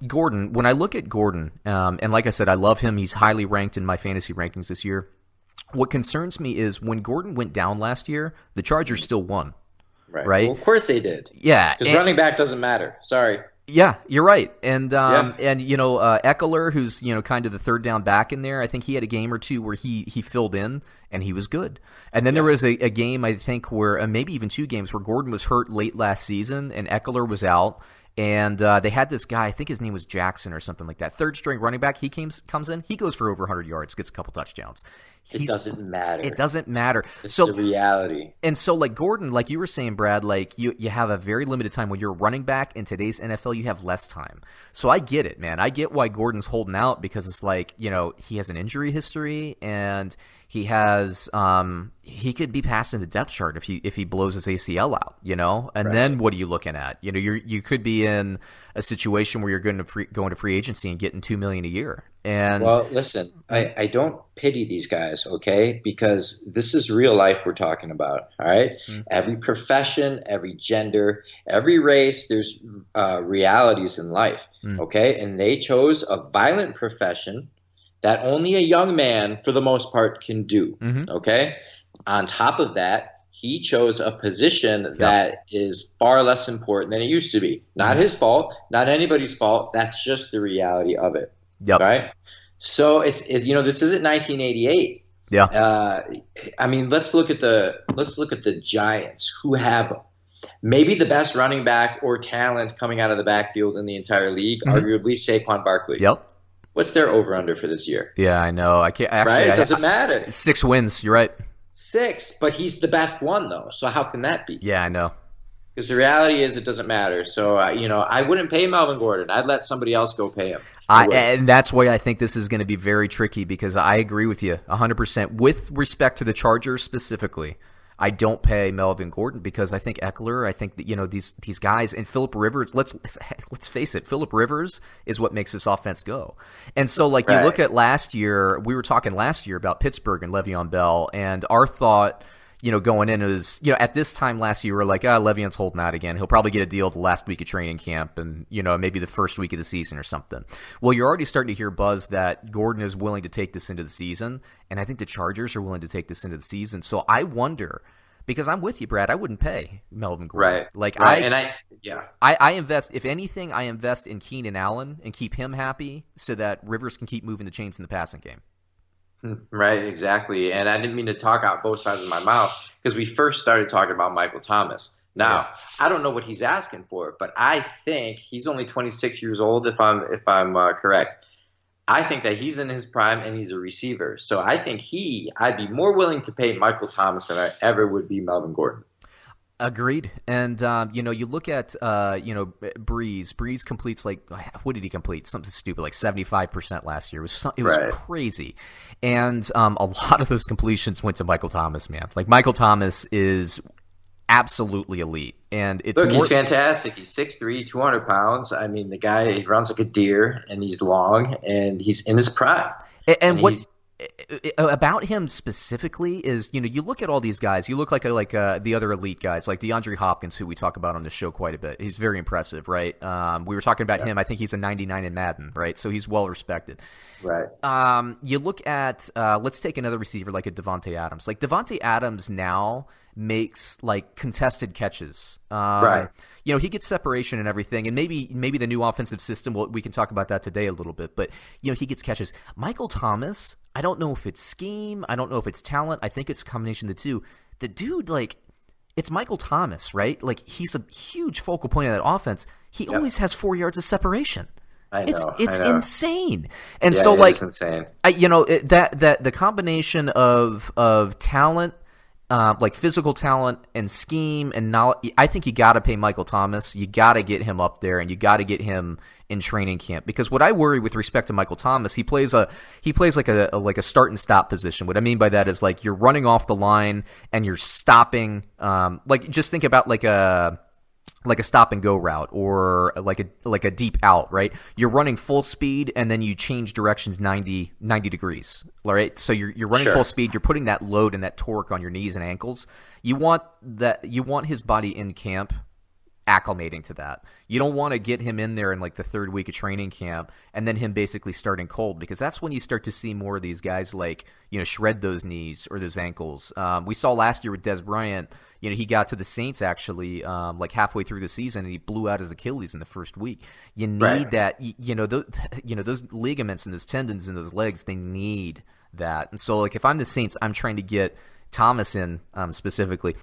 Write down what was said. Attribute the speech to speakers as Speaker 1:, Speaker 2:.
Speaker 1: Gordon, when I look at Gordon, and like I said, I love him. He's highly ranked in my fantasy rankings this year. What concerns me is when Gordon went down last year, the Chargers still won, right?
Speaker 2: Well, of course they did.
Speaker 1: Yeah.
Speaker 2: Because running back doesn't matter. Sorry.
Speaker 1: Yeah, you're right. And Eckler, who's, kind of the third down back in there, I think he had a game or two where he filled in and he was good. And then there was a game, I think, where maybe even two games where Gordon was hurt late last season and Eckler was out. And they had this guy, I think his name was Jackson or something like that, third-string running back. He comes in, he goes for over 100 yards, gets a couple touchdowns.
Speaker 2: It doesn't matter.
Speaker 1: It doesn't matter.
Speaker 2: It's the reality.
Speaker 1: And so, like Gordon, like you were saying, Brad, like you have a very limited time. When you're a running back in today's NFL, you have less time. So I get it, man. I get why Gordon's holding out because it's like, he has an injury history and he has he could be passing the depth chart if he blows his ACL out, and then what are you looking at? You could be in a situation where you're going to free agency and getting $2 million a year. And
Speaker 2: well, listen, I don't pity these guys, okay? Because this is real life we're talking about, all right? Mm-hmm. Every profession, every gender, every race, there's realities in life, okay? And they chose a violent profession that only a young man, for the most part, can do, okay? On top of that, he chose a position that is far less important than it used to be. Not his fault, not anybody's fault. That's just the reality of it.
Speaker 1: Yep.
Speaker 2: Right. So it's this isn't 1988.
Speaker 1: Yeah.
Speaker 2: Let's look at the Giants, who have maybe the best running back or talent coming out of the backfield in the entire league, arguably Saquon Barkley.
Speaker 1: Yep.
Speaker 2: What's their over/under for this year?
Speaker 1: Yeah, I know. I can't actually.
Speaker 2: Right? It doesn't matter.
Speaker 1: 6 wins. You're right.
Speaker 2: 6, but he's the best one though. So how can that be?
Speaker 1: Yeah, I know.
Speaker 2: Because the reality is, it doesn't matter. So I wouldn't pay Melvin Gordon. I'd let somebody else go pay him.
Speaker 1: And that's why I think this is going to be very tricky, because I agree with you 100%. With respect to the Chargers specifically, I don't pay Melvin Gordon because I think Eckler, I think that, these guys, and Phillip Rivers, let's face it, Phillip Rivers is what makes this offense go. And so, you look at last year, we were talking last year about Pittsburgh and Le'Veon Bell, and our thought – going in is, at this time last year, we're like, Le'Veon's holding out again. He'll probably get a deal the last week of training camp and, maybe the first week of the season or something. Well, you're already starting to hear buzz that Gordon is willing to take this into the season, and I think the Chargers are willing to take this into the season. So I wonder, because I'm with you, Brad, I wouldn't pay Melvin Gordon.
Speaker 2: Right.
Speaker 1: I invest, if anything, I invest in Keenan Allen and keep him happy so that Rivers can keep moving the chains in the passing game.
Speaker 2: Right, exactly. And I didn't mean to talk out both sides of my mouth because we first started talking about Michael Thomas. Now, I don't know what he's asking for, but I think he's only 26 years old if I'm correct. I think that he's in his prime and he's a receiver. So I think I'd be more willing to pay Michael Thomas than I ever would be Melvin Gordon.
Speaker 1: Agreed. And, you look at, Breeze. Breeze completes what did he complete? Something stupid, like 75% last year. It was crazy. And a lot of those completions went to Michael Thomas, man. Like, Michael Thomas is absolutely elite. And
Speaker 2: he's fantastic. He's 6'3", 200 pounds. I mean, the guy, he runs like a deer, and he's long, and he's in his prime.
Speaker 1: And what about him specifically is, you look at all these guys, you look like the other elite guys, like DeAndre Hopkins, who we talk about on the show quite a bit. He's very impressive, right? We were talking about him. I think he's a 99 in Madden, right? So he's well respected.
Speaker 2: Right.
Speaker 1: You look at, let's take another receiver like a Devontae Adams. Like, Devontae Adams now makes contested catches.
Speaker 2: Right.
Speaker 1: He gets separation and everything, and maybe the new offensive system, we can talk about that today a little bit, but he gets catches. Michael Thomas, I don't know if it's scheme, I don't know if it's talent, I think it's a combination of the two. The dude, it's Michael Thomas, right? He's a huge focal point of that offense. He always has 4 yards of separation. It's insane. And
Speaker 2: it's insane.
Speaker 1: The combination of talent, physical talent and scheme and knowledge, I think you got to pay Michael Thomas. You got to get him up there, and you got to get him in training camp. Because what I worry with respect to Michael Thomas, he plays like a start and stop position. What I mean by that is you're running off the line and you're stopping. Just think about like a stop and go route or like a deep out, right? You're running full speed and then you change directions 90 degrees, right? So you're running full speed, you're putting that load and that torque on your knees and ankles. You want his body in camp acclimating to that. You don't want to get him in there in like the third week of training camp and then him basically starting cold, because that's when you start to see more of these guys like, shred those knees or those ankles. We saw last year with Des Bryant, he got to the Saints actually like halfway through the season and he blew out his Achilles in the first week. You need that, those ligaments and those tendons and those legs, they need that. And so like if I'm the Saints, I'm trying to get Thomas in specifically.